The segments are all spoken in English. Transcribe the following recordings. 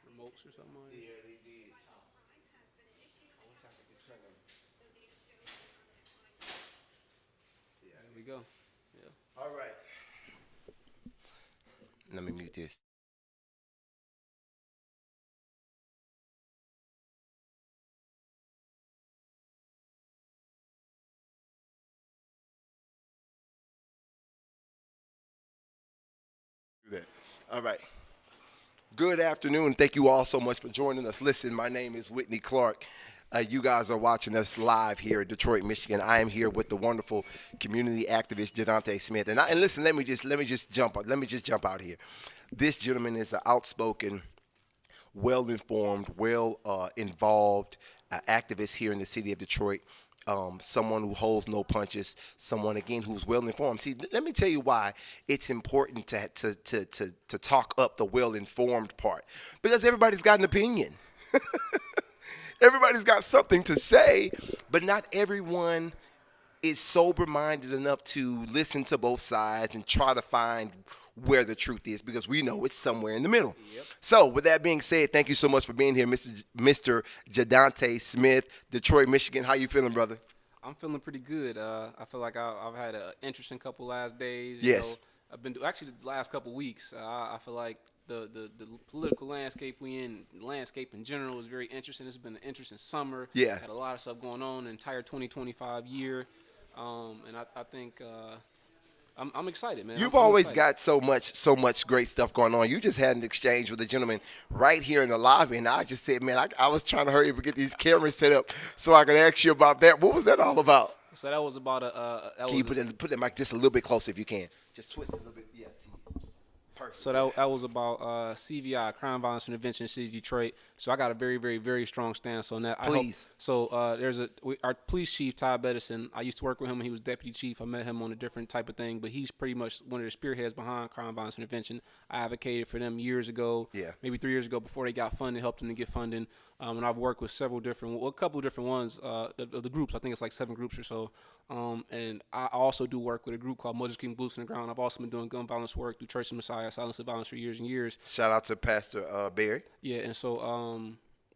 remotes or something like that. Yeah, they did. I wish I could turn them. Yeah, I There we guess. go. Yeah. All right. Let me mute this. Do that. All right. Good afternoon. Thank you all so much for joining us. Listen, my name is Whitney Clark. You guys are watching us live here in Detroit, Michigan. I am here with the wonderful community activist Jahdante Smith. And listen, let me just jump out here. This gentleman is an outspoken, well-informed, well involved activist here in the city of Detroit. Someone who holds no punches, someone again who's well informed. See, let me tell you why it's important to talk up the well informed part, because everybody's got an opinion. Everybody's got something to say, but not everyone is sober minded enough to listen to both sides and try to find where the truth is, because we know it's somewhere in the middle. Yep. So, with that being said, thank you so much for being here, Mr. Jahdante Smith, Detroit, Michigan. How you feeling, brother? I'm feeling pretty good. I feel like I've had an interesting couple last days. Yes. I've been actually the last couple weeks. I feel like the political landscape we in, landscape in general, is very interesting. It's been an interesting summer. Yeah. Had a lot of stuff going on the entire 2025 year, and I think I'm excited, man. You've I'm always excited. got so much great stuff going on. You just had an exchange with a gentleman right here in the lobby, and I just said, man, I was trying to hurry up and get these cameras set up so I could ask you about that. What was that all about? So that was about Can you put that mic just a little bit closer if you can? Just twist it a little bit. Yeah. Perfect. So that was about CVI, crime, violence, and intervention in the city of Detroit. So I got a very, very, very strong stance on that. Please. Our police chief, Todd Bettison. I used to work with him when he was deputy chief. I met him on a different type of thing, but he's pretty much one of the spearheads behind crime, violence, and intervention. I advocated for them years ago, Yeah. maybe 3 years ago, before they got funding, helped them to get funding. And I've worked with a couple of different ones of the groups. I think it's like 7 groups or so. And I also do work with a group called Moses King Boots on the Ground. I've also been doing gun violence work through Church of Messiah, Silence of Violence, for years and years. Shout out to Pastor Barry. Yeah, and so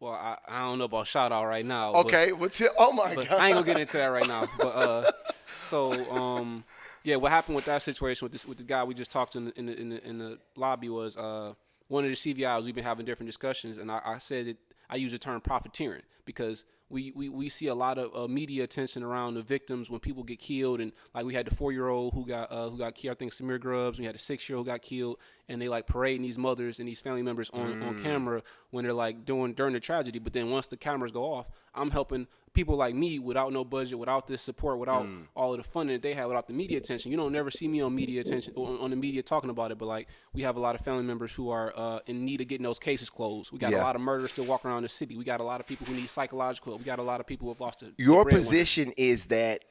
well, I don't know about shout out right now. Okay, what's it? Oh my But God. I ain't gonna get into that right now. But so yeah, what happened with that situation with the guy we just talked to in the lobby was one of the CVIs. We've been having different discussions, and I said that I use the term profiteering because we see a lot of media attention around the victims when people get killed, and like we had the 4-year-old who got killed. I think Samir Grubbs. We had a 6-year-old who got killed, and they like parading these mothers and these family members on camera when they're like during the tragedy. But then once the cameras go off, I'm helping people like me without no budget, without this support, without all of the funding that they have, without the media attention. You don't never see me on media attention on the media talking about it. But like we have a lot of family members who are in need of getting those cases closed. We got a Yeah. lot of murderers still walking around the city. We got a lot of people who need psychological help. We got a lot of people who have lost Your breadwinner. position is that,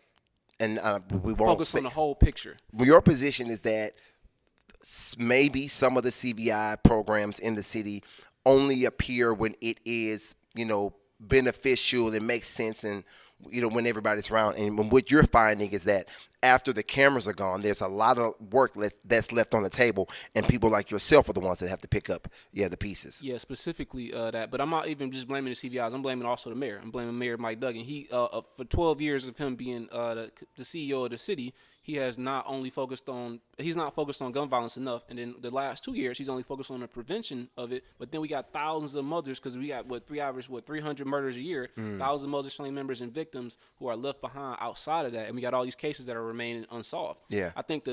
and we won't Focus say, on the whole picture. your position is that maybe some of the CVI programs in the city only appear when it is, beneficial and makes sense, and when everybody's around. And what you're finding is that after the cameras are gone, there's a lot of work that's left on the table, and people like yourself are the ones that have to pick up the pieces. Yeah, specifically that. But I'm not even just blaming the CVIs. I'm blaming also the mayor. I'm blaming Mayor Mike Duggan. He for 12 years of him being the CEO of the city, he has not only focused on gun violence enough, and then the last 2 years he's only focused on the prevention of it. But then we got thousands of mothers, because we got 300 murders a year, thousands of mothers, family members, and victims who are left behind outside of that, and we got all these cases that are remaining unsolved. Yeah. I think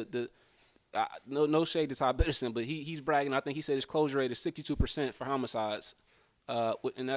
no shade to Todd Peterson, but he's bragging. I think he said his closure rate is 62% for homicides, and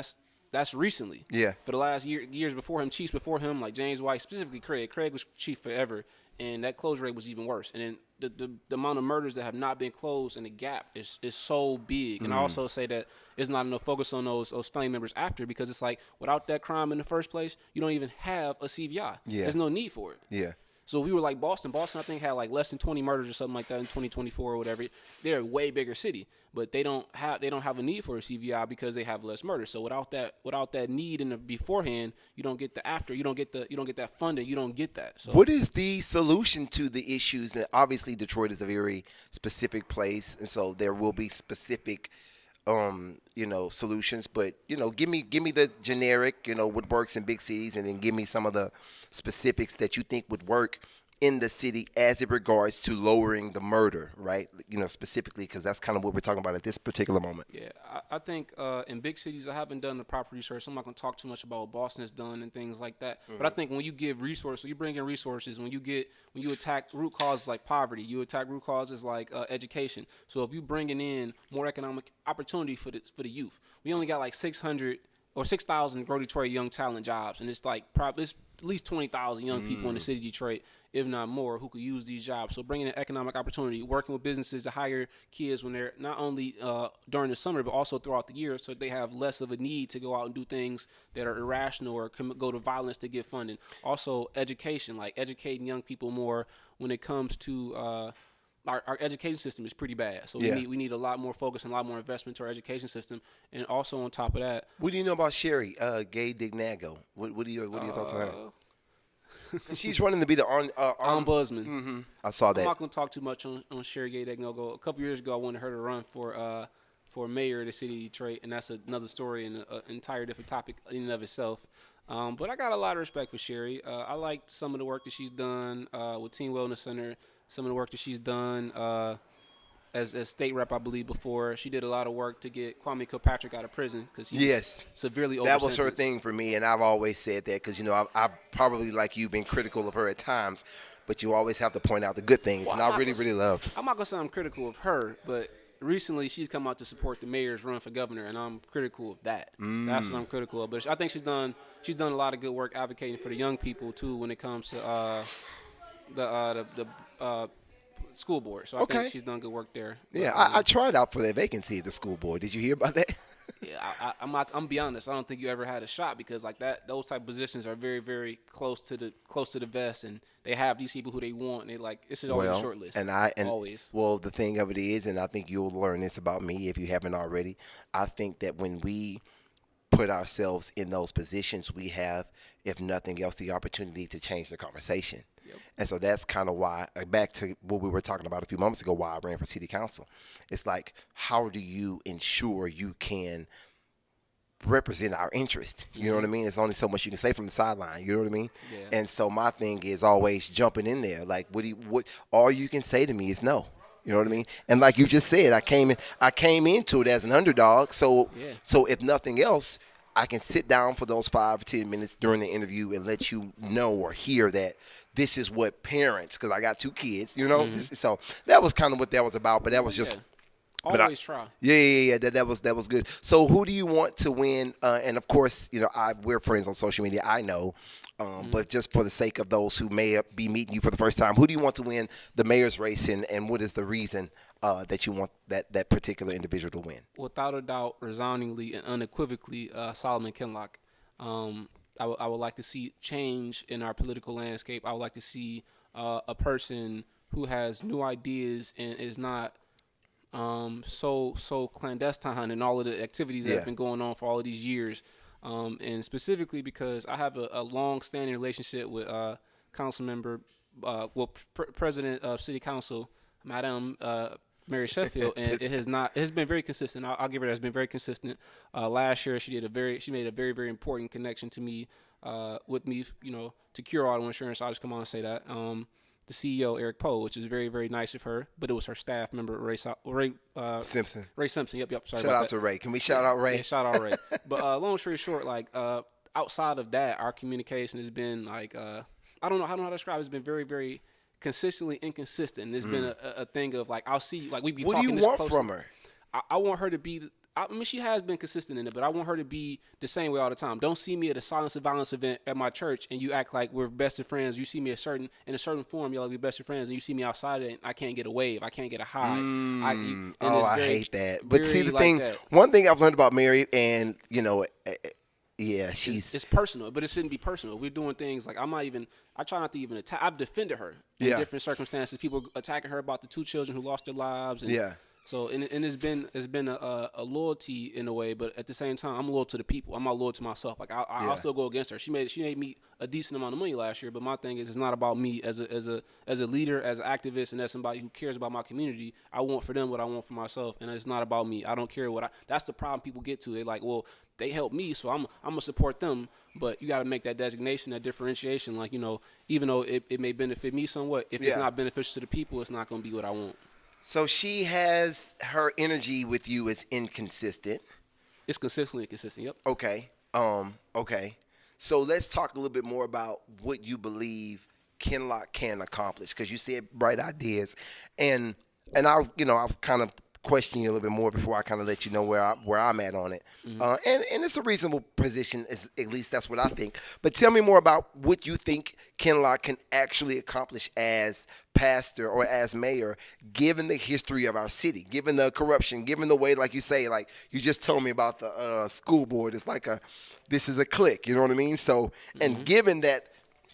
that's recently. Yeah. For the last years before him, chiefs before him, like James White, specifically Craig. Craig was chief forever, and that closure rate was even worse. And then the amount of murders that have not been closed and the gap is so big. And I also say that it's not enough focus on those family members after, because it's like without that crime in the first place, you don't even have a CVI. Yeah. There's no need for it. Yeah. So we were like Boston. Boston, I think, had like less than 20 murders or something like that in 2024 or whatever. They're a way bigger city, but they don't have a need for a CVI because they have less murders. So without that need in the beforehand, you don't get the after. You don't get that funding. You don't get that. So What is the solution to the issues? That obviously Detroit is a very specific place, and so there will be specific solutions, but give me the generic, what works in big cities, and then give me some of the specifics that you think would work in the city as it regards to lowering the murder, right? Specifically, because that's kind of what we're talking about at this particular moment. Yeah, I think in big cities, I haven't done the proper research. I'm not going to talk too much about what Boston has done and things like that. Mm-hmm. But I think when you give resources, you bring in resources, when you attack root causes like poverty, you attack root causes like education. So if you bringing in more economic opportunity for the youth, we only got like 600 or 6,000 Grow Detroit young talent jobs, and it's like it's at least 20,000 young people in the city of Detroit, if not more, who could use these jobs. So bringing in economic opportunity, working with businesses to hire kids when they're not only during the summer, but also throughout the year, so they have less of a need to go out and do things that are irrational or go to violence to get funding. Also education, like educating young people more when it comes to our education system is pretty bad. So we need a lot more focus and a lot more investment to our education system. And also on top of that, what do you know about Sherry Gay Dignago? What are your thoughts on her? She's running to be the ombudsman. Mm-hmm. I saw that. I'm not going to talk too much on Sherry Gay Dignago. A couple years ago, I wanted her to run for mayor of the city of Detroit, and that's another story and an entire different topic in and of itself. But I got a lot of respect for Sherry. I like some of the work that she's done with Teen Wellness Center. Some of the work that she's done as state rep, I believe, before. She did a lot of work to get Kwame Kilpatrick out of prison because he was severely over-sentenced. That was her thing for me, and I've always said that because, I've probably, like you, been critical of her at times, but you always have to point out the good things, and I really, really love. I'm not going to say I'm critical of her, but recently she's come out to support the mayor's run for governor, and I'm critical of that. That's what I'm critical of. But I think she's done a lot of good work advocating for the young people, too, when it comes to the school board. So I think she's done good work there. Yeah, I tried out for that vacancy at the school board. Did you hear about that? Yeah, I'm be honest. I don't think you ever had a shot because like that, those type of positions are very, very close to the vest, and they have these people who they want. And they like it's always a short list. And always. Well, the thing of it is, and I think you'll learn this about me if you haven't already. I think that when we put ourselves in those positions, we have, if nothing else, the opportunity to change the conversation. Yep. And so that's kind of why, back to what we were talking about a few moments ago, why I ran for city council. It's like, how do you ensure you can represent our interest? You know what I mean? There's only so much you can say from the sideline. You know what I mean? Yeah. And so my thing is always jumping in there. Like, what all you can say to me is no. You know what I mean? And like you just said, I came into it as an underdog. So if nothing else, I can sit down for those 5 or 10 minutes during the interview and let you know or hear that this is what parents, because I got 2 kids, so that was kind of what that was about. But that was just always try. Yeah. That was good. So who do you want to win? And of course, we're friends on social media. I know. But just for the sake of those who may be meeting you for the first time, who do you want to win the mayor's race, and what is the reason that you want that particular individual to win? Without a doubt, resoundingly and unequivocally, Solomon Kinlock. I would like to see change in our political landscape. I would like to see a person who has new ideas and is not so clandestine in all of the activities that have been going on for all of these years. And specifically because I have a long-standing relationship with council member, president of city council, Madam Mary Sheffield, and it has been very consistent. I'll give her that. It's been very consistent. Last year she made a very, very important connection to me, with me, to cure auto insurance. I'll just come on and say that. The CEO, Eric Poe, which is very, very nice of her, but it was her staff member, Ray Simpson. Ray Simpson. Yep. Sorry. Shout out to Ray. Can we shout out Ray? Yeah, shout out Ray. But long story short, like outside of that, our communication has been like I don't know how to describe it. It's been very, very consistently inconsistent. There's been a thing of like I'll see like we be talking this closely. What do you want from her? I want her to be. I mean, she has been consistent in it, but I want her to be the same way all the time. Don't see me at a Silence of Violence event at my church and you act like we're best of friends. You see me in a certain form, you're like we're best of friends, and you see me outside it, and I can't get a wave, I can't get a high. I hate that. But see, the thing, one thing I've learned about Mary, and it's personal, but it shouldn't be personal. We're doing things like I try not to even attack. I've defended her in different circumstances. People attacking her about the 2 children who lost their lives. And So and it's been a loyalty in a way, but at the same time, I'm loyal to the people. I'm not loyal to myself. Like I'll still go against her. She made me a decent amount of money last year, but my thing is, it's not about me as a leader, as an activist, and as somebody who cares about my community. I want for them what I want for myself, and it's not about me. I don't care what I. That's the problem people get to. They like, well, they help me, so I'm gonna support them. But you got to make that designation, that differentiation. Like, even though it may benefit me somewhat, if it's not beneficial to the people, it's not gonna be what I want. So she has her energy with you is inconsistent. It's consistently inconsistent. Yep. Okay. Okay. So let's talk a little bit more about what you believe Kinlock can accomplish, because you said bright ideas, and I'll kind of question you a little bit more before I kind of let you know where I'm at on it. Mm-hmm. And it's a reasonable position, at least that's what I think. But tell me more about what you think Kinlock can actually accomplish as pastor or as mayor, given the history of our city, given the corruption, given the way, like you say, like you just told me about the school board. It's like this is a clique, you know what I mean? So, and given that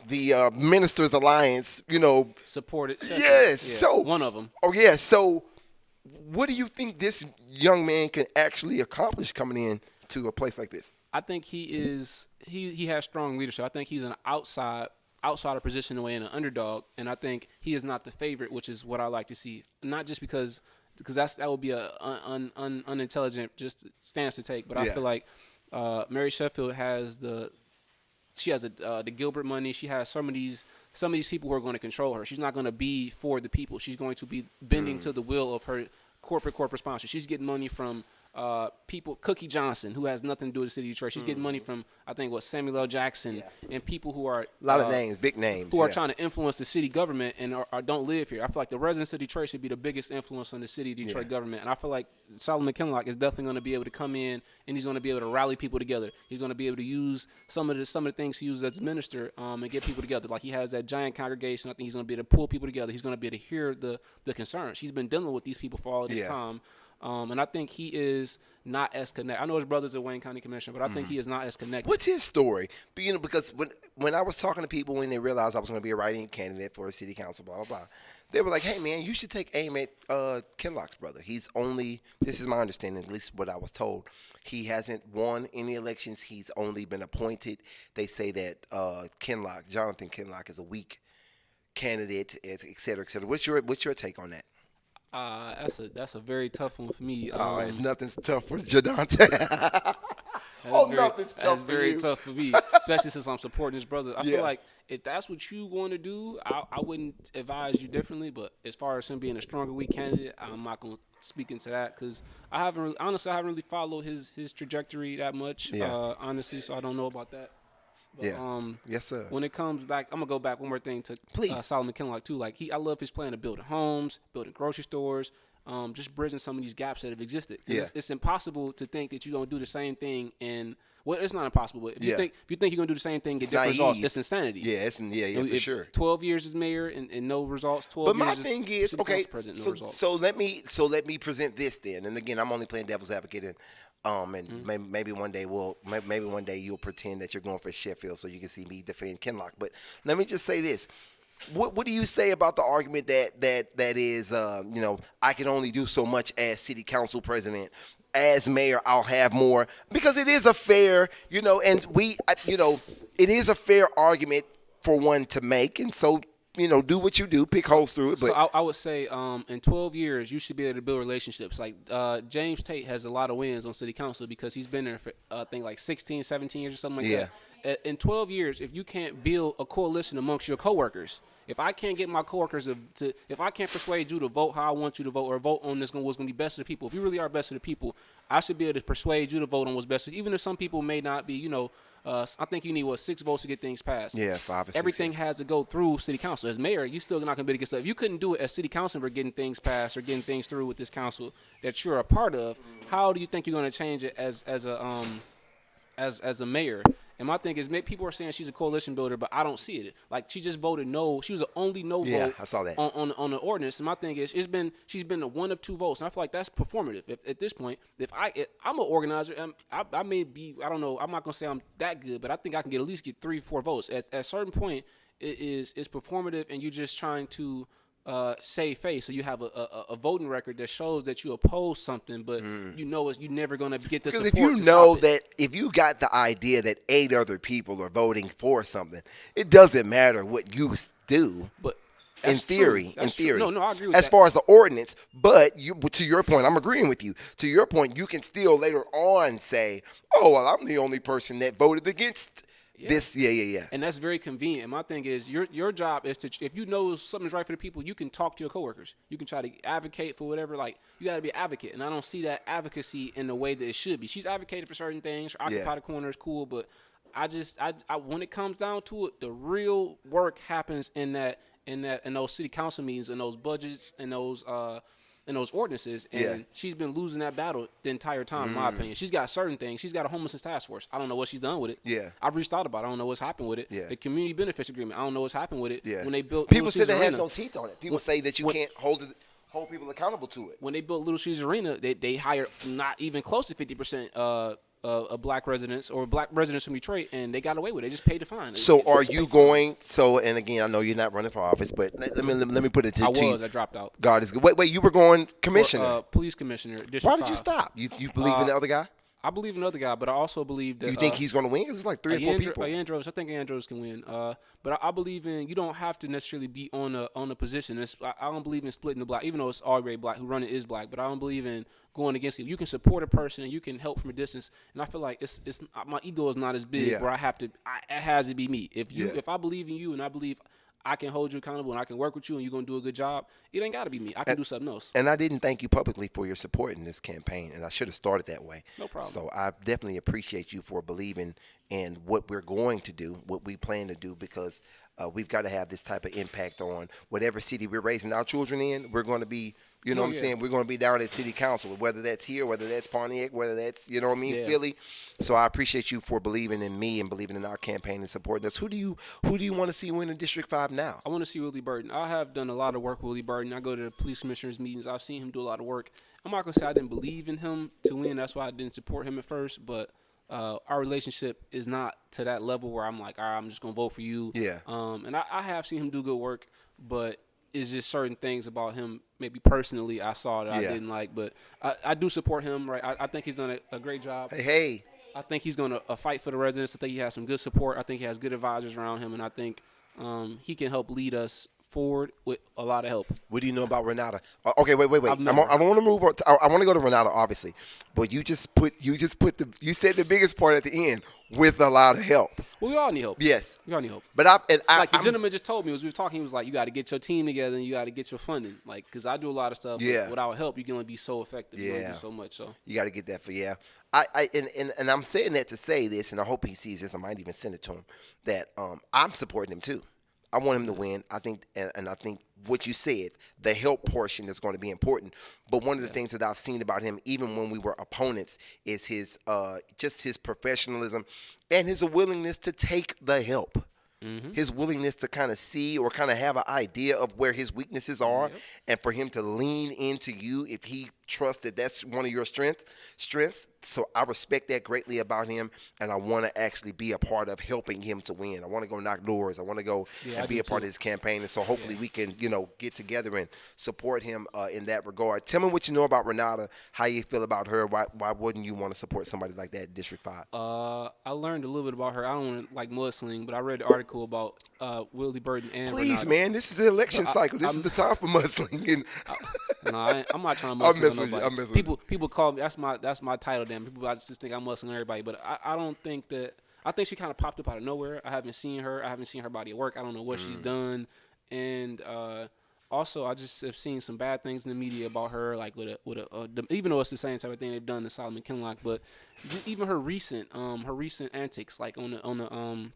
the Ministers Alliance, Supported. Yes. Yeah, so one of them. Oh yeah. So, what do you think this young man can actually accomplish coming in to a place like this? I think he has strong leadership. I think he's an outsider position away in an underdog, and I think he is not the favorite, which is what I like to see. Not just because that would be a unintelligent just stance to take, but I feel like Mary Sheffield has the Gilbert money. She has some of these people who are going to control her. She's not going to be for the people. She's going to be bending to the will of her corporate sponsor. She's getting money from people, Cookie Johnson, who has nothing to do with the city of Detroit. She's getting money from, I think, Samuel L. Jackson and people who are a lot of names, big names, who are trying to influence the city government and don't live here. I feel like the residents of Detroit should be the biggest influence on the city of Detroit government. And I feel like Solomon Kinlock is definitely going to be able to come in, and he's going to be able to rally people together. He's going to be able to use some of the things he used as minister and get people together. Like, he has that giant congregation. I think he's going to be able to pull people together. He's going to be able to hear the concerns. He's been dealing with these people for all this time. And I think he is not as connected. I know his brother's a Wayne County commissioner, but I think he is not as connected. What's his story? But, because when I was talking to people, when they realized I was going to be a write-in candidate for a city council, blah, blah, blah, they were like, hey, man, you should take aim at Kinlock's brother. This is my understanding, at least what I was told. He hasn't won any elections. He's only been appointed. They say that Jahdante Kinlock, is a weak candidate, et cetera, et cetera. What's your take on that? That's a very tough one for me. It's nothing's tough for Jahdante. Nothing's tough for you. That's very tough for me, especially since I'm supporting his brother. I feel like if that's what you want to do, I wouldn't advise you differently. But as far as him being a stronger weak candidate, I'm not going to speak into that, because I haven't really followed his trajectory that much, honestly, so I don't know about that. But, yes, sir. When it comes back, I'm gonna go back one more thing to Solomon Kinlock too. Like, I love his plan of building homes, building grocery stores, just bridging some of these gaps that have existed. It's impossible to think that you're gonna do the same thing it's not impossible, but if you think you're gonna do the same thing, get different results, it's insanity. Yeah, for sure. 12 years as mayor and no results. 12 but years my thing is, okay, president, no results. so let me present this then. And again, I'm only playing devil's advocate, and maybe one day you'll pretend that you're going for Sheffield so you can see me defend Kinlock. But let me just say this. What do you say about the argument that is, I can only do so much as city council president? As mayor, I'll have more, because it is a fair, and it is a fair argument for one to make. And so, do what you do, pick holes through it. But so I would say, in 12 years, you should be able to build relationships. Like, James Tate has a lot of wins on city council because he's been there for, I think, like 16, 17 years or something like that. In 12 years, if you can't build a coalition amongst your coworkers, if I can't get my coworkers if I can't persuade you to vote how I want you to vote, or vote on what's going to be best for the people, if you really are best for the people, I should be able to persuade you to vote on what's best. Even if some people may not be, I think you need 6 votes to get things passed. Yeah, 5 or 6. Everything has to go through city council. As mayor, you still not going to be able to get stuff. If you couldn't do it as city council for getting things passed or getting things through with this council that you're a part of, how do you think you're going to change it as a mayor? And my thing is, people are saying she's a coalition builder, but I don't see it. Like, she just voted no. She was the only no vote I saw that. on the ordinance. And my thing is, she's been the one of 2 votes. And I feel like that's performative. At this point, I'm an organizer, I may be, I don't know, I'm not going to say I'm that good, but I think I can at least get 3-4 votes. At a certain point, it's performative, and you're just trying to save face. So you have a voting record that shows that you oppose something, but you know you're never going to get the Because support. if you know that, if you got the idea that 8 other people are voting for something, it doesn't matter what you do. But in theory, No, I agree with as that. far as the ordinance, but to your point, I'm agreeing with you. To your point, you can still later on say, "Oh, well, I'm the only person that voted against this." Yeah. And that's very convenient. And my thing is, your job is to, if you know something's right for the people, you can talk to your coworkers. You can try to advocate for whatever. Like, you got to be an advocate, and I don't see that advocacy in the way that it should be. She's advocated for certain things. Occupy the corner is cool, but I when it comes down to it, the real work happens in those city council meetings, and those budgets, and those ordinances, and she's been losing that battle the entire time, in my opinion. She's got certain things. She's got a homelessness task force. I don't know what she's done with it. Yeah. I've reached out about it. I don't know what's happened with it. Yeah. The community benefits agreement, I don't know what's happened with it. Yeah. When they built people Little say that Caesars has Arena, no teeth on it. People say that you can't hold people accountable to it. when they built Little Caesars Arena, they hired not even close to 50% of black residents or black residents from Detroit, and they got away with it. They just paid the fine. So are you going? So, and again, I know you're not running for office, but let me put it to you. I dropped out. God is good. Wait, you were going commissioner. Police commissioner. District Why did 5. you stop? You believe in the other guy? I believe in the other guy, but I also believe that You think he's going to win? 'Cause it's like 3 or 4 people. Andros, I think Andros can win. But I believe in, you don't have to necessarily be on a position. I don't believe in splitting the block, even though it's already black. Who run it is black, but I don't believe in going against it. You can support a person and you can help from a distance. And I feel like it's my ego is not as big where it has to be me. If I believe in you and I believe I can hold you accountable and I can work with you and you're going to do a good job, it ain't got to be me. I can do something else. And I didn't thank you publicly for your support in this campaign, and I should have started that way. No problem. So I definitely appreciate you for believing in what we're going to do, what we plan to do, because we've got to have this type of impact on whatever city we're raising our children in. We're going to be, you know what I'm saying? We're going to be down at city council, whether that's here, whether that's Pontiac, whether that's, you know what I mean, Philly. So I appreciate you for believing in me and believing in our campaign and supporting us. Who do you want to see win in District 5 now? I want to see Willie Burton. I have done a lot of work with Willie Burton. I go to the police commissioners meetings. I've seen him do a lot of work. I'm not going to say I didn't believe in him to win. That's why I didn't support him at first. But our relationship is not to that level where I'm like, all right, I'm just going to vote for you. Yeah. And I have seen him do good work, but it's just certain things about him, maybe personally, I saw that I didn't like. But I do support him, right? I think he's done a great job. Hey. I think he's going to fight for the residents. I think he has some good support. I think he has good advisors around him, and I think he can help lead us forward with a lot of help. What do you know about Renata? Okay, wait. I want to move on. I want to go to Renata, obviously, but you said the biggest part at the end, with a lot of help. Well, we all need help. Yes, we all need help. But the gentleman just told me, as we were talking, he was like, you got to get your team together and you got to get your funding, like, because I do a lot of stuff. Yeah. But without help, you can only be so effective. Yeah. You only do so much. So you got to get that for and I'm saying that to say this, and I hope he sees this. I might even send it to him that I'm supporting him too. I want him to win. I think, and I think what you said, the help portion is going to be important. But one of the things that I've seen about him, even when we were opponents, is his just his professionalism and his willingness to take the help. Mm-hmm. His willingness to kind of see or kind of have an idea of where his weaknesses are, and for him to lean into you if he trusts that that's one of your strengths. So I respect that greatly about him, and I want to actually be a part of helping him to win. I want to go knock doors. I want to go and be a part of his campaign, and so hopefully we can, get together and support him in that regard. Tell me what you know about Renata, how you feel about her. Why wouldn't you want to support somebody like that in District 5? I learned a little bit about her. I don't want to like mudslinging, but I read the article about Willie Burton and Please, Renata. man, this is the election cycle. This is the time for mudslinging. I'm not trying to muscle nobody. I'm messing with you. People call me, that's my title. Damn, people just think I'm muscling everybody, but I don't think that. I think she kind of popped up out of nowhere. I haven't seen her. I haven't seen her body of work. I don't know what she's done, and also I just have seen some bad things in the media about her, like even though it's the same type of thing they've done to Solomon Kinlock, but even her recent antics, like on the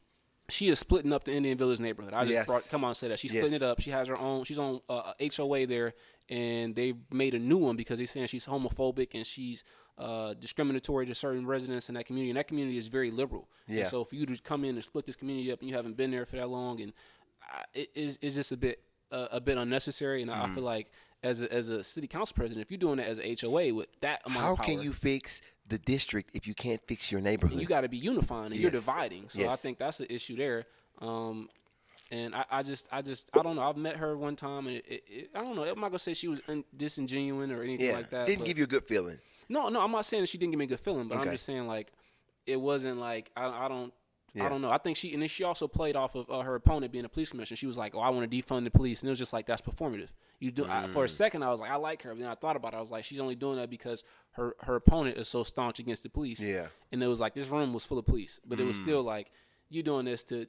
she is splitting up the Indian Village neighborhood. I just come on and say that she's splitting it up. She has her own. She's on HOA there, and they made a new one because they're saying she's homophobic and she's discriminatory to certain residents in that community. And that community is very liberal. Yeah. And so for you to come in and split this community up, and you haven't been there for that long, and it's just a bit unnecessary. And I feel like as a city council president, if you're doing it as a HOA with that amount of power, how can you fix the district if you can't fix your neighborhood? You got to be unifying, and you're dividing. So I think that's the issue there. And I don't know. I've met her one time, and I don't know. I'm not gonna say she was disingenuous or anything like that. Didn't give you a good feeling. No, I'm not saying that she didn't give me a good feeling, but Okay. I'm just saying like it wasn't like I don't. Yeah. I don't know. I think and then she also played off of her opponent being a police commissioner. She was like, "Oh, I want to defund the police," and it was just like that's performative. You do for a second, I was like, I like her. But then I thought about it. I was like, she's only doing that because her opponent is so staunch against the police. Yeah. And it was like this room was full of police, but it was still like you doing this to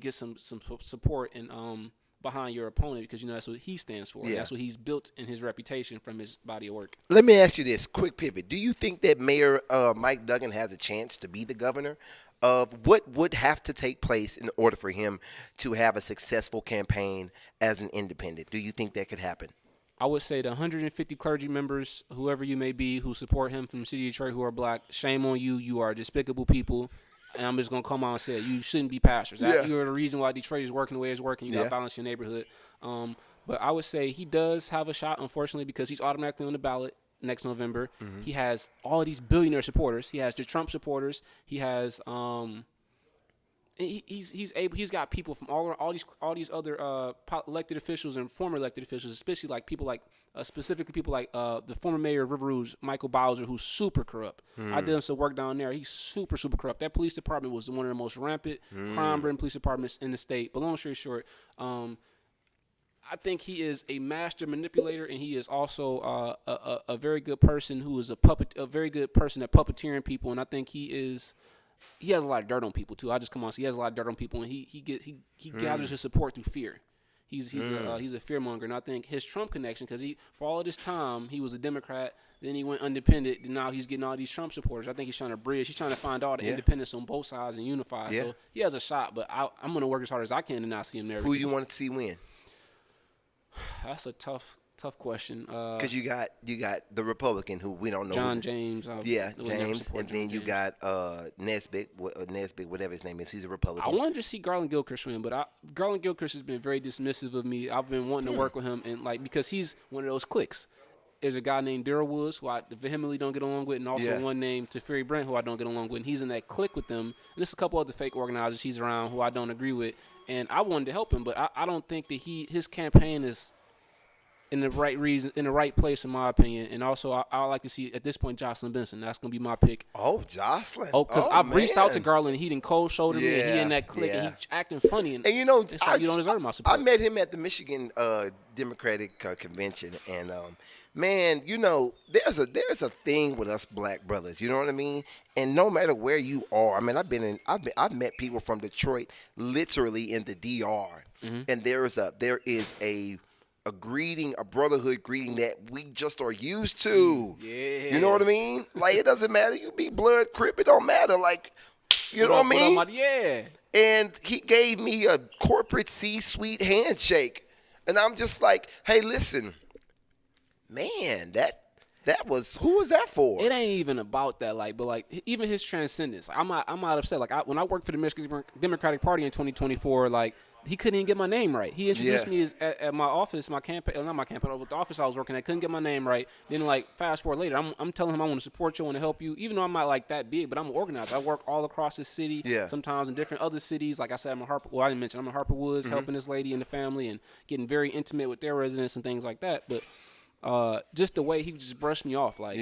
get some support and behind your opponent because you know that's what he stands for. Yeah. That's what he's built in his reputation from his body of work. Let me ask you this quick pivot. Do you think that Mayor Mike Duggan has a chance to be the governor? What would have to take place in order for him to have a successful campaign as an independent? Do you think that could happen? I would say the 150 clergy members, whoever you may be, who support him from the city of Detroit who are black, shame on you. You are despicable people. And I'm just going to come out and say it. You shouldn't be pastors. Yeah. You're the reason why Detroit is working the way it's working. You got to balance your neighborhood. But I would say he does have a shot, unfortunately, because he's automatically on the ballot next November. He has all of these billionaire supporters. He has the Trump supporters. He has he's got people from all these other elected officials and former elected officials, especially like people like specifically people like the former mayor of River Rouge, Michael Bowser, who's super corrupt. I did some work down there. He's super corrupt. That police department was one of the most rampant crime-ridden police departments in the state. But long story short, I think he is a master manipulator, and he is also a very good person who is a very good person at puppeteering people. And I think he has a lot of dirt on people too. I just come on. So he has a lot of dirt on people, and he gathers his support through fear. He's a fearmonger, and I think his Trump connection, because for all of this time he was a Democrat, then he went independent, and now he's getting all these Trump supporters. I think he's trying to bridge. He's trying to find all the independents on both sides and unify. Yeah. So he has a shot, but I'm going to work as hard as I can to not see him there. Who you want to see win? That's a tough question. Because you got the Republican who we don't know. John James. James, and then you got Nesbitt, whatever his name is. He's a Republican. I wanted to see Garland Gilchrist win, but Garland Gilchrist has been very dismissive of me. I've been wanting to work with him, and because he's one of those cliques. There's a guy named Darrell Woods who I vehemently don't get along with, and also one named Teferi Brent who I don't get along with. And he's in that clique with them. And there's a couple other fake organizers he's around who I don't agree with. And I wanted to help him, but I don't think that his campaign is in the right place, in my opinion. And also, I like to see, at this point, Jocelyn Benson. That's going to be my pick. Oh, Jocelyn. Oh, because I've reached out to Garland, and he done cold shouldered me, and he in that clique, and he acting funny. And you know, it's like, you don't deserve my support. I met him at the Michigan Democratic Convention, and man, you know, there's a thing with us black brothers. You know what I mean? And no matter where you are, I mean, I've met people from Detroit, literally in the DR, and there is a greeting, a brotherhood greeting that we just are used to. Yeah. You know what I mean? Like, it doesn't matter. You be blood, Crip, it don't matter. Like, you know what I mean? Yeah. And he gave me a corporate C-suite handshake. And I'm just like, hey, listen, man, that was, who was that for? It ain't even about that, but even his transcendence. I'm not upset. When I worked for the Michigan Democratic Party in 2024, he couldn't even get my name right. He introduced me at my office, not my campaign, but the office I was working at. Couldn't get my name right. Then, fast forward later, I'm telling him I want to support you, I want to help you. Even though I'm not that big, but I'm organized. I work all across the city. Yeah. Sometimes in different other cities. Like I said, I'm in Harper Woods, helping this lady and the family and getting very intimate with their residents and things like that. But just the way he just brushed me off, like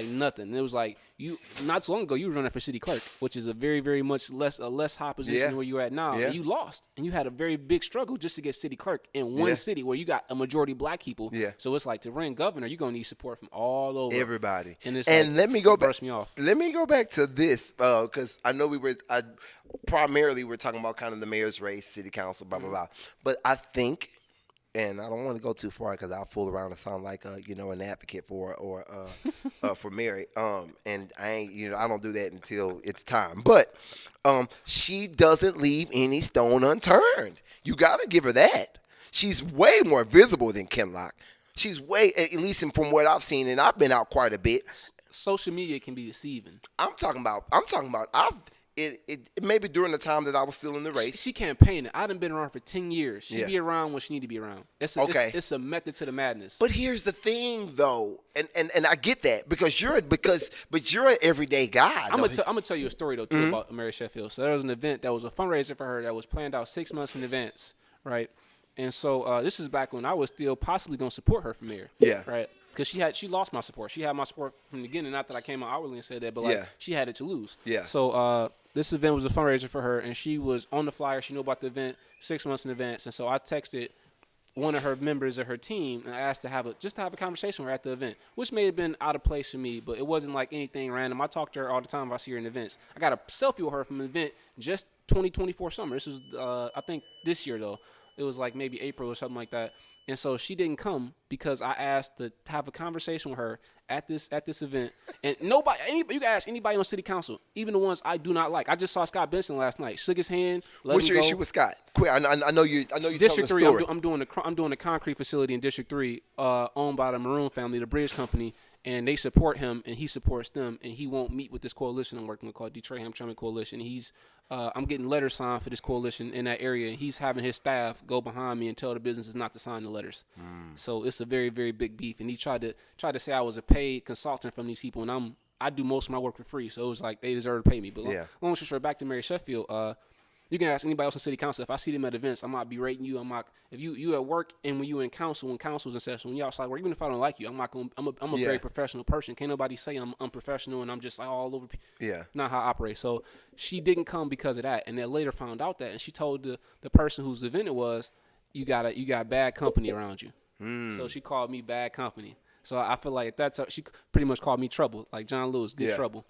nothing. And it was like, you not so long ago you were running for city clerk, which is a very, very much less high position than where you're at now. And you lost, and you had a very big struggle just to get city clerk in one city where you got a majority black people. So it's like, to run governor, you're gonna need support from all over everybody. And let me go back. Brush me off. Let me go back to this because I know primarily we're talking about kind of the mayor's race, city council, blah blah blah. But I think. And I don't want to go too far because I'll fool around and sound like an advocate for for Mary. And I ain't, I don't do that until it's time. But she doesn't leave any stone unturned. You got to give her that. She's way more visible than Ken Locke. She's way, at least from what I've seen, and I've been out quite a bit. Social media can be deceiving. I'm talking about. It maybe during the time that I was still in the race. She campaigned. I done been around for 10 years. She be around when she need to be around. It's a method to the madness. But here's the thing, though, and I get that because you're an everyday guy. I'm gonna tell you a story though too about Mary Sheffield. So there was an event that was a fundraiser for her that was planned out 6 months in advance. right? And so this is back when I was still possibly going to support her for mayor. Yeah. Right. Because she lost my support. She had my support from the beginning. Not that I came out outwardly and said that, but like she had it to lose. Yeah. So this event was a fundraiser for her, and she was on the flyer. She knew about the event 6 months in advance, and so I texted one of her members of her team and asked to have a conversation with her at the event, which may have been out of place for me, but it wasn't like anything random. I talk to her all the time if I see her in events. I got a selfie with her from an event just 2024 summer. This was I think this year though. It was like maybe April or something like that. And so she didn't come because I asked to have a conversation with her at this event. And you can ask anybody on city council, even the ones I do not like. I just saw Scott Benson last night. Shook his hand. What's your issue with Scott? Quick, I know you. District 3. Story. I'm doing a concrete facility in District 3, owned by the Maroon family, the bridge company, and they support him and he supports them. And he won't meet with this coalition I'm working with called Detroit Hamtramck Coalition. I'm getting letters signed for this coalition in that area, and he's having his staff go behind me and tell the businesses not to sign the letters. So it's a very, very big beef. And he tried to say I was a paid consultant from these people, and I do most of my work for free. So it was like they deserve to pay me. But long story short, back to Mary Sheffield. You can ask anybody else in city council. If I see them at events, I'm not berating you. I'm not. If you at work and when you in council, when council's in session, when you outside work, even if I don't like you, I'm not going. I'm a very professional person. Can't nobody say I'm unprofessional and I'm just like all over. Yeah. Not how I operate. So she didn't come because of that, and then later found out that, and she told the person whose event it was, you got bad company around you. So she called me bad company. So I feel like she pretty much called me trouble, like John Lewis, good trouble.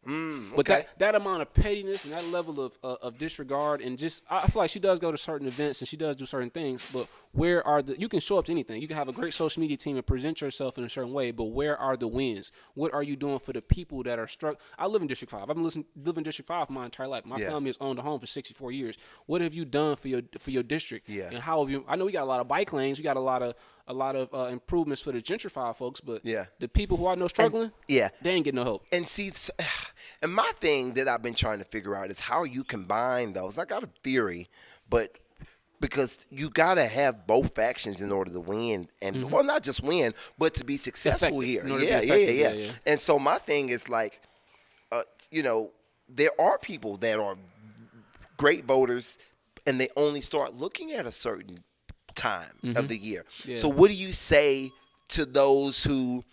But that amount of pettiness and that level of disregard, and just I feel like she does go to certain events and she does do certain things, but where are you can show up to anything. You can have a great social media team and present yourself in a certain way, but where are the wins? What are you doing for the people that are struck? I live in District 5. I've been living in District 5 my entire life. My family has owned a home for 64 years. What have you done for your district? Yeah. And how have you? I know we got a lot of bike lanes. We got a lot of improvements for the gentrified folks, but the people who I know struggling, they ain't getting no help. And see, and my thing that I've been trying to figure out is how you combine those. I got a theory, but because you got to have both factions in order to win, and well, not just win, but to be successful here. Yeah. And so my thing is like, there are people that are great voters, and they only start looking at a certain time of the year. So what do you say to those who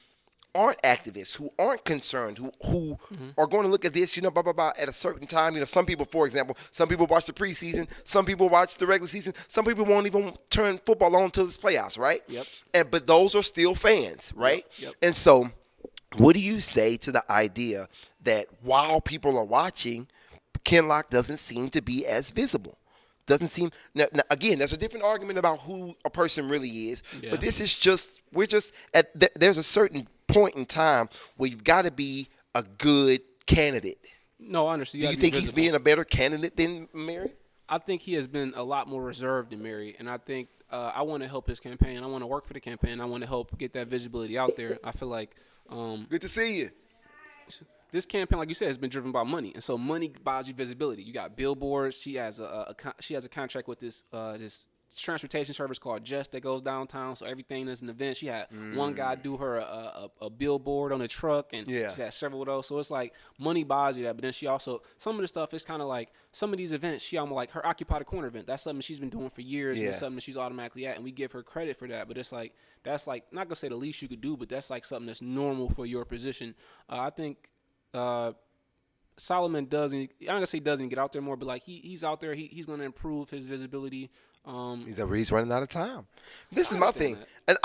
aren't activists, who aren't concerned, who are going to look at this, blah, blah, blah, at a certain time? Some people, for example, some people watch the preseason, some people watch the regular season, some people won't even turn football on until it's playoffs, right? Yep. But those are still fans, right? Yep. And so what do you say to the idea that while people are watching, Kinloch doesn't seem to be as visible? Doesn't seem now, again, there's a different argument about who a person really is, but this is there's a certain point in time where you've got to be a good candidate. No, I understand. Do you think he's being a better candidate than Mary? I think he has been a lot more reserved than Mary, and I think I want to help his campaign. I want to work for the campaign. I want to help get that visibility out there. I feel like good to see you. This campaign, like you said, has been driven by money, and so money buys you visibility. You got billboards. She has a contract with this transportation service called Just that goes downtown. So everything is an event. She had one guy do her a billboard on a truck, and she had several of those. So it's like money buys you that. But then she also, some of the stuff is kind of like some of these events. She almost like her Occupy the Corner event. That's something she's been doing for years, and it's something that she's automatically at, and we give her credit for that. But it's like that's like not gonna say the least you could do, but that's like something that's normal for your position. I think. Solomon doesn't. I'm not gonna say he doesn't get out there more, but like he's out there. He's gonna improve his visibility. He's running out of time. This is my thing, and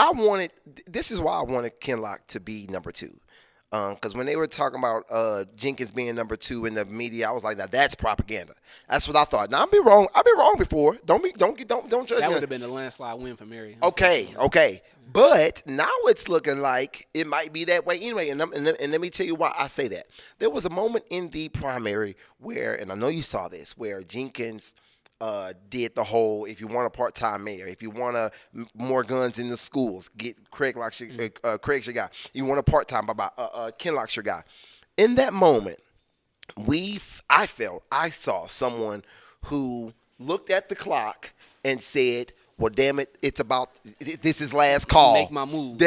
this is why I wanted Kinloch to be number 2, because when they were talking about Jenkins being number 2 in the media, I was like, now that's propaganda. That's what I thought. Now I've been wrong before. Don't judge me. That would have been a landslide win for Mary. Okay. But now it's looking like it might be that way anyway. And let me tell you why I say that. There was a moment in the primary where, and I know you saw this, where Jenkins did the whole, if you want a part-time mayor, if you want more guns in the schools, get Craig's your guy. You want a part-time, Kinloch's your guy. In that moment, I saw someone who looked at the clock and said, well, damn it, this is last call. Make my move.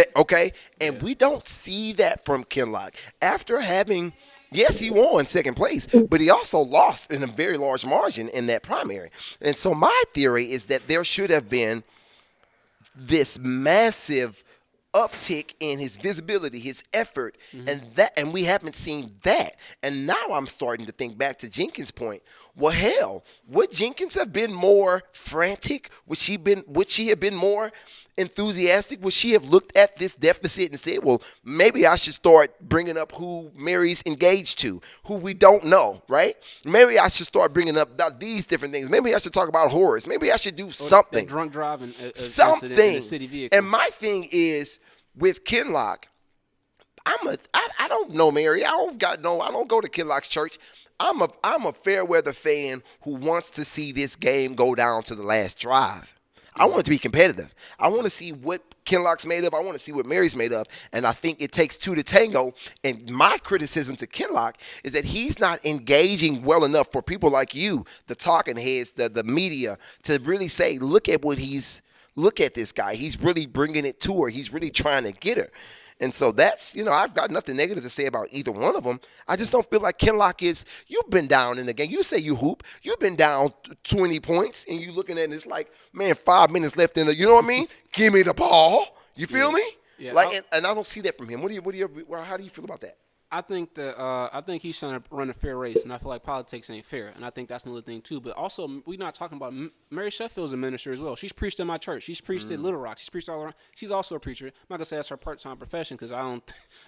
And we don't see that from Kinloch. After having Yes, he won second place, but he also lost in a very large margin in that primary. And so my theory is that there should have been this massive uptick in his visibility, his effort, and we haven't seen that. And now I'm starting to think back to Jenkins' point. Well, hell, would Jenkins have been more frantic? Would she have been more enthusiastic? Would she have looked at this deficit and said, well, maybe I should start bringing up who Mary's engaged to, who we don't know, right? Maybe I should start bringing up these different things. Maybe I should talk about Horace. Maybe I should do something. Drunk driving. Something. In the city vehicle. And my thing is, with Kinlock, I don't know Mary. I don't go to Kinlock's church. I'm a fair weather fan who wants to see this game go down to the last drive. I want it to be competitive. I want to see what Kinlock's made of. I want to see what Mary's made of. And I think it takes two to tango. And my criticism to Kinlock is that he's not engaging well enough for people like you, the talking heads, the media, to really say, look at this guy. He's really bringing it to her. He's really trying to get her. And so that's, I've got nothing negative to say about either one of them. I just don't feel like Kinlock you've been down in the game. You say you hoop. You've been down 20 points, and you looking at it, and it's like, man, 5 minutes left in the, you know what I mean? Give me the ball. You feel me? Yeah. And I don't see that from him. How do you feel about that? I think he's trying to run a fair race, and I feel like politics ain't fair, and I think that's another thing too. But also, we're not talking about Mary Sheffield's a minister as well. She's preached in my church. She's preached at Little Rock. She's preached all around. She's also a preacher. I'm not gonna say that's her part-time profession because I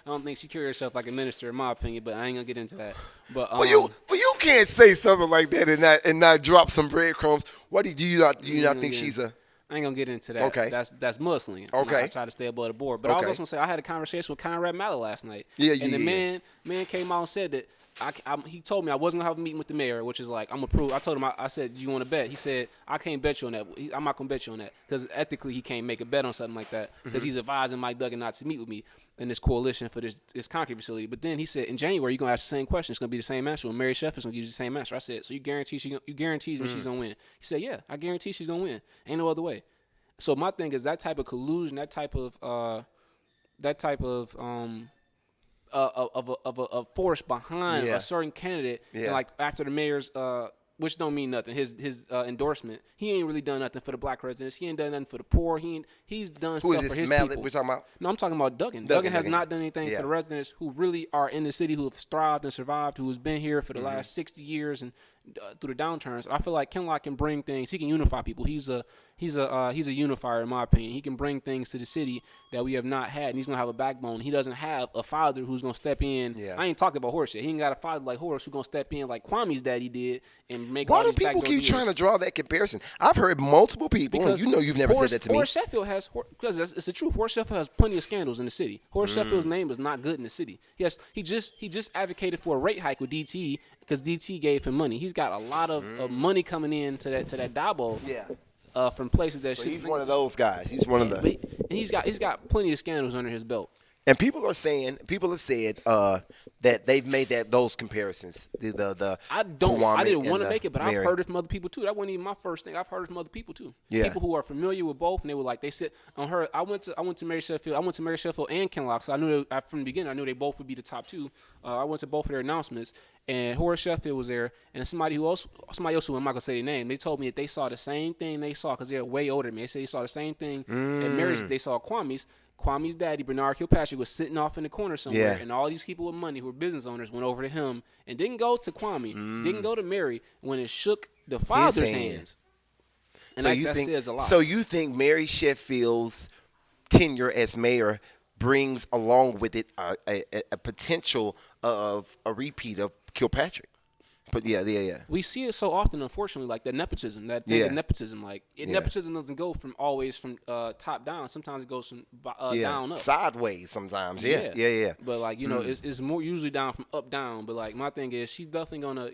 don't think she carries herself like a minister in my opinion. But I ain't gonna get into that. But you can't say something like that and not drop some breadcrumbs. What do you not think she's a? I ain't gonna get into that. Okay. That's Muslim. Okay. I try to stay above the board. But I was also gonna say I had a conversation with Conrad Mallett last night. And the man came out and said that he told me I wasn't gonna have a meeting with the mayor, which is like I'm gonna prove. I told him I said, "Do you want to bet?" He said, "I can't bet you on that. I'm not gonna bet you on that because ethically he can't make a bet on something like that because he's advising Mike Duggan not to meet with me in this coalition for this concrete facility." But then he said, "In January you're gonna ask the same question. It's gonna be the same answer. And Mary Sheffield's gonna give you the same answer." I said, "So you guarantees me she's gonna win?" He said, "Yeah, I guarantee she's gonna win. Ain't no other way." So my thing is that type of collusion, that type of a force behind a certain candidate, and like after the mayor's, which don't mean nothing. His endorsement, he ain't really done nothing for the black residents. He ain't done nothing for the poor. He's done stuff for his people. We're talking about? No, I'm talking about Duggan. Duggan has not done anything for the residents who really are in the city, who have thrived and survived, who has been here for the last 60 years and through the downturns. I feel like Kinlock can bring things. He can unify people. He's a unifier in my opinion. He can bring things to the city that we have not had, and he's gonna have a backbone. He doesn't have a father who's gonna step in. I ain't talking about Horace yet. He ain't got a father like Horace who's gonna step in like Kwame's daddy did and make. Why do people keep trying to draw that comparison? I've heard multiple people, and you've never said that to me. Horace Sheffield has, because it's the truth. Horace Sheffield has plenty of scandals in the city. Horace Sheffield's name is not good in the city. He just advocated for a rate hike with DT because DT gave him money. He's got a lot of money coming in to that Dabo. From places that he's one of those guys. He's one of the. And he's got plenty of scandals under his belt. And people have said that they've made those comparisons. I didn't want to make it, but I've heard it from other people too. That wasn't even my first thing. I've heard it from other people too. People who are familiar with both, and they were like, they said on her. I went to Mary Sheffield. I went to Mary Sheffield and Kinlock, so I knew from the beginning. I knew they both would be the top two. I went to both of their announcements, and Horace Sheffield was there, and somebody else who I'm not gonna say their name. They told me that they saw the same thing they saw because they're way older than me. They said they saw the same thing at Mary's. They saw Kwame's daddy, Bernard Kilpatrick, was sitting off in the corner somewhere, and all these people with money who were business owners went over to him and didn't go to Kwame, didn't go to Mary when it shook the father's hands. And that says a lot. So you think Mary Sheffield's tenure as mayor brings along with it a potential of a repeat of Kilpatrick? But yeah. We see it so often, unfortunately, like the nepotism. That thing of nepotism, nepotism doesn't go from always from top down. Sometimes it goes from down up, sideways. Sometimes, yeah. But like it's more usually down from up down. But like my thing is, she's definitely gonna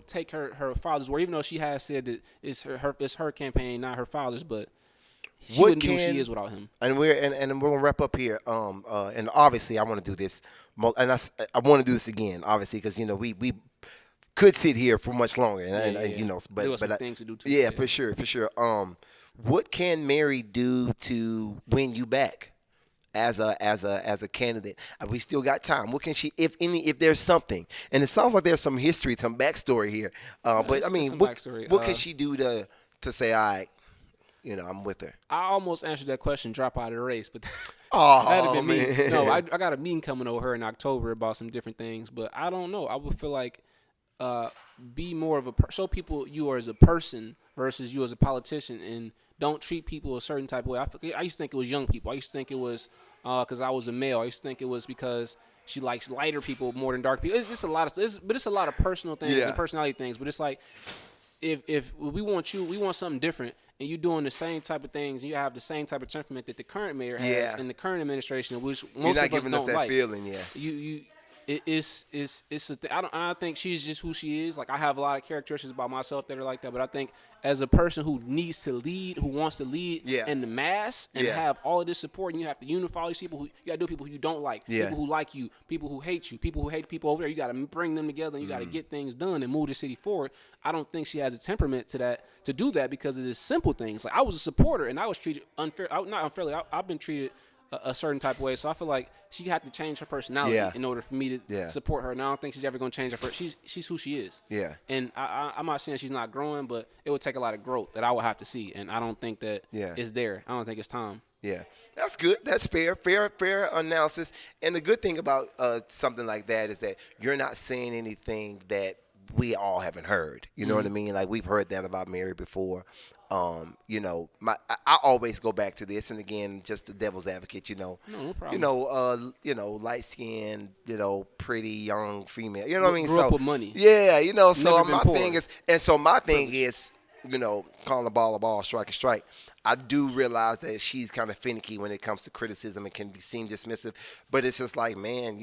take her father's word, even though she has said that it's her campaign, not her father's. But she wouldn't be who she is without him. And we're gonna wrap up here. And obviously I want to do this, and I want to do this again, obviously, because we could sit here for much longer, and but things to do too. Yeah, for sure. What can Mary do to win you back? as a candidate. We still got time. What can she, if there's something? And it sounds like there's some history, some backstory here. But I mean, some what backstory. can she do to say, all right, I'm with her? I almost answered that question, drop out of the race, but Oh, that'd have been me. man. No, I got a meeting coming over her in October about some different things, but I don't know. I would feel like be more of show people you are as a person versus you as a politician, and don't treat people a certain type of way. I used to think it was young people. I used to think it was because I was a male. I used to think it was because she likes lighter people more than dark people. It's just a lot of, but it's a lot of personal things and personality things. But it's like if we want something different, and you're doing the same type of things, and you have the same type of temperament that the current mayor has in the current administration, which most of us don't like. You're not giving us that feeling, It's a thing. I think she's just who she is. Like, I have a lot of characteristics about myself that are like that, but I think as a person who needs to lead, who wants to lead in the mass and have all of this support, and you have to unify all these people you got to do people who you don't like, people who like you, people who hate you, people who hate people over there. You got to bring them together, and you got to get things done and move the city forward. I don't think she has a temperament to do that because of the simple things. Like, I was a supporter, and I was treated not unfairly. I've been treated a certain type of way, so I feel like she had to change her personality in order for me to support her. And I don't think she's ever going to change her. She's who she is. Yeah. And I'm not saying she's not growing, but it would take a lot of growth that I would have to see, and I don't think that is there. I don't think it's time. Yeah, that's good. That's fair analysis. And the good thing about something like that is that you're not saying anything that we all haven't heard. You know what I mean? Like, we've heard that about Mary before. I always go back to this, and again, just the devil's advocate. No problem. Light skinned, pretty young female. You know what I mean? Grew up with money. Yeah, So my thing is, calling the ball a ball, strike a strike. I do realize that she's kind of finicky when it comes to criticism and can be seen dismissive, but it's just like, man,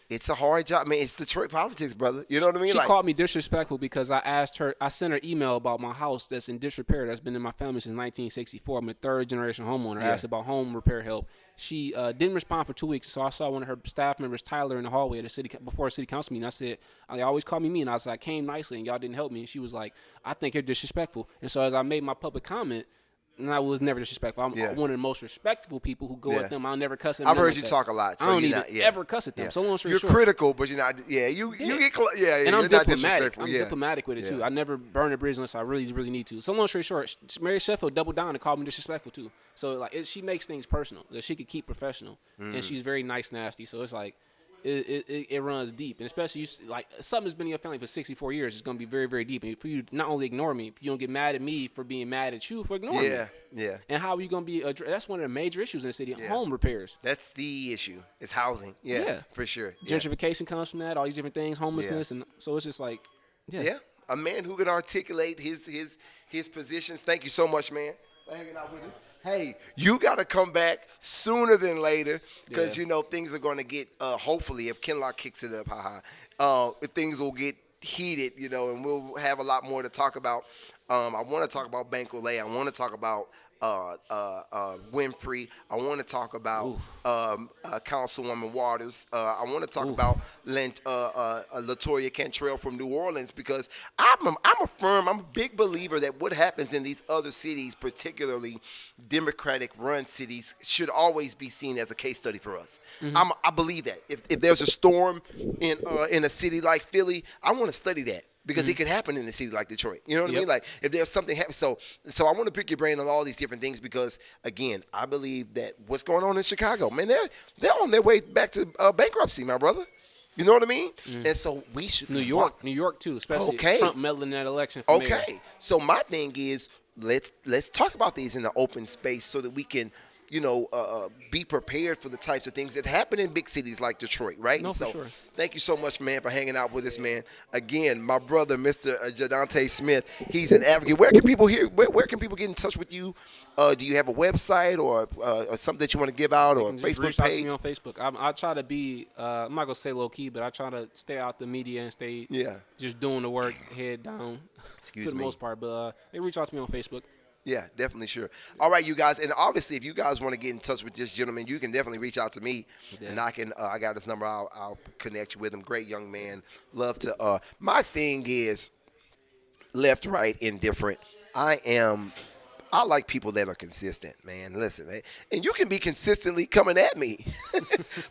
it's a hard job. I mean, it's Detroit politics, brother. You know what I mean? She called me disrespectful because I sent her email about my house that's in disrepair that's been in my family since 1964. I'm a third-generation homeowner. I asked about home repair help. She didn't respond for 2 weeks, so I saw one of her staff members, Tyler, in the hallway before a city council meeting. I said, they always call me mean. I was like, I came nicely, and y'all didn't help me. And she was like, I think you're disrespectful. And so as I made my public comment, and I was never disrespectful. I'm one of the most respectful people who go at them. I'll never cuss at them. I've heard you talk a lot. So I don't need to ever cuss at them. So long story short, you're critical, but you're not. Yeah, you get close. Yeah, and I'm you're diplomatic. Not disrespectful. I'm diplomatic with it too. I never burn a bridge unless I really, really need to. So long story short, Mary Sheffield doubled down and called me disrespectful too. So like, she makes things personal that she could keep professional, and she's very nice, nasty. So it's like. It runs deep, and especially like something that's been in your family for 64 years. It's going to be very, very deep. And for you to not only ignore me, you don't get mad at me for being mad at you for ignoring me. Yeah. And how are you going to be? That's one of the major issues in the city. Home repairs. That's the issue. It's housing. Yeah, for sure. Gentrification comes from that. All these different things, homelessness, and so it's just like, a man who can articulate his positions. Thank you so much, man, for hanging out with us. Hey, you got to come back sooner than later because, things are going to get, hopefully, if Kenlock kicks it up, things will get heated, and we'll have a lot more to talk about. I want to talk about Bank Olay. I want to talk about Winfrey. I want to talk about Councilwoman Waters. I want to talk about Latoya Cantrell from New Orleans because I'm a big believer that what happens in these other cities, particularly Democratic-run cities, should always be seen as a case study for us. I believe that. If there's a storm in a city like Philly, I want to study that. Because it could happen in a city like Detroit. You know what I mean? Like, if there's something happen. So I want to pick your brain on all these different things because, again, I believe that what's going on in Chicago, man, they're on their way back to bankruptcy, my brother. You know what I mean? And so we should New York too, especially Trump meddling in that election. So my thing is let's talk about these in the open space so that we can be prepared for the types of things that happen in big cities like Detroit, right? No, for sure. Thank you so much, man, for hanging out with us, man. Again, my brother, Mr. Jahdante Smith, he's an advocate. Where can people where can people get in touch with you? Do you have a website or something that you want to give out or a Facebook reach out page? To me on Facebook. I try to be, I'm not going to say low-key, but I try to stay out the media and stay just doing the work, head down for the most part. But they reach out to me on Facebook. Yeah, definitely, sure. All right, you guys, and obviously, if you guys want to get in touch with this gentleman, you can definitely reach out to me, and I got his number. I'll connect you with him. Great young man. Love to. My thing is left, right, indifferent. I am I like people that are consistent, man. Listen, man. And you can be consistently coming at me.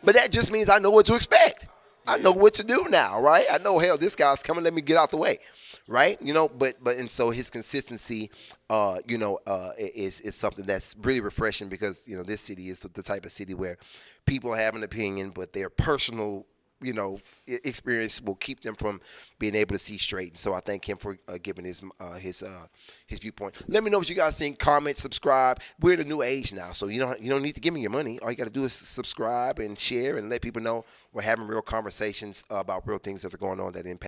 But that just means I know what to expect. I know what to do now, right? I know, hell, this guy's coming. Let me get out the way, right? And so his consistency, is something that's really refreshing because, this city is the type of city where people have an opinion, but their personal experience will keep them from being able to see straight. And so I thank him for giving his viewpoint. Let me know what you guys think. Comment, subscribe. We're in a new age now, so you don't need to give me your money. All you got to do is subscribe and share and let people know we're having real conversations about real things that are going on that impact